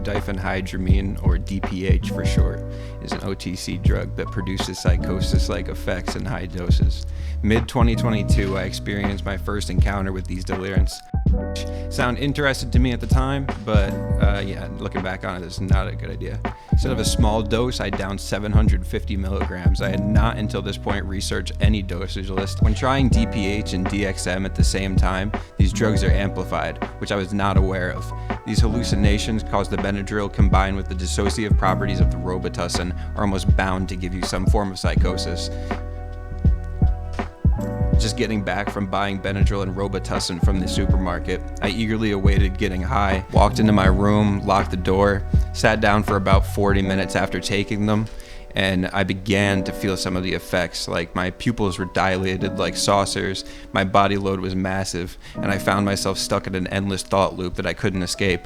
Diphenhydramine, or DPH for short, is an OTC drug that produces psychosis-like effects in high doses. Mid-2022, I experienced my first encounter with these deliriants. Sound interested to me at the time, but yeah, looking back on it, it's not a good idea. Instead of a small dose, I downed 750 milligrams. I had not until this point researched any dosage list. When trying DPH and DXM at the same time, these drugs are amplified, which I was not aware of. These hallucinations caused the Benadryl combined with the dissociative properties of the Robitussin are almost bound to give you some form of psychosis. Just getting back from buying Benadryl and Robitussin from the supermarket, I eagerly awaited getting high, walked into my room, locked the door, sat down for about 40 minutes after taking them, and I began to feel some of the effects. Like my pupils were dilated like saucers, my body load was massive, and I found myself stuck in an endless thought loop that I couldn't escape.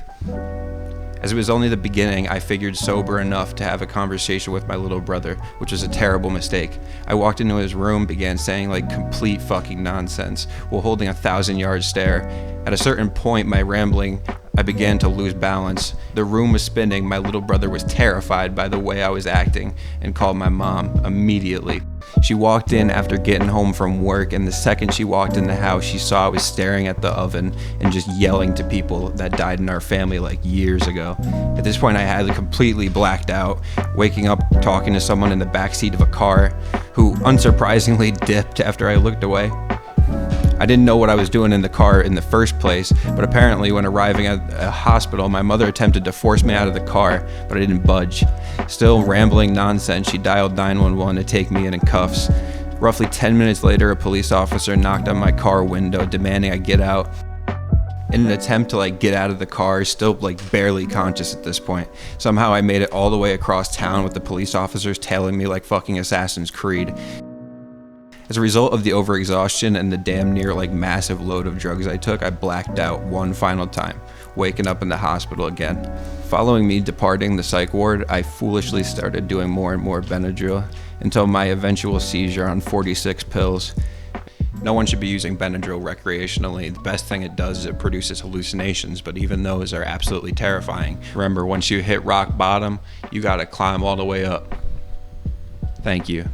As it was only the beginning, I figured sober enough to have a conversation with my little brother, which was a terrible mistake. I walked into his room, began saying like complete fucking nonsense, while holding a 1,000-yard stare. At a certain point, my rambling, I began to lose balance. The room was spinning, my little brother was terrified by the way I was acting, and called my mom immediately. She walked in after getting home from work, and the second she walked in the house, she saw I was staring at the oven and just yelling to people that died in our family like years ago. At this point, I had completely blacked out, waking up talking to someone in the backseat of a car who unsurprisingly dipped after I looked away. I didn't know what I was doing in the car in the first place, but apparently when arriving at a hospital, my mother attempted to force me out of the car, but I didn't budge. Still rambling nonsense, she dialed 911 to take me in cuffs. Roughly 10 minutes later, a police officer knocked on my car window, demanding I get out. In an attempt to get out of the car, still barely conscious at this point. Somehow I made it all the way across town with the police officers tailing me like fucking Assassin's Creed. As a result of the overexhaustion and the damn near massive load of drugs I took, I blacked out one final time, waking up in the hospital again. Following me departing the psych ward, I foolishly started doing more and more Benadryl until my eventual seizure on 46 pills. No one should be using Benadryl recreationally. The best thing it does is it produces hallucinations, but even those are absolutely terrifying. Remember, once you hit rock bottom, you gotta climb all the way up. Thank you.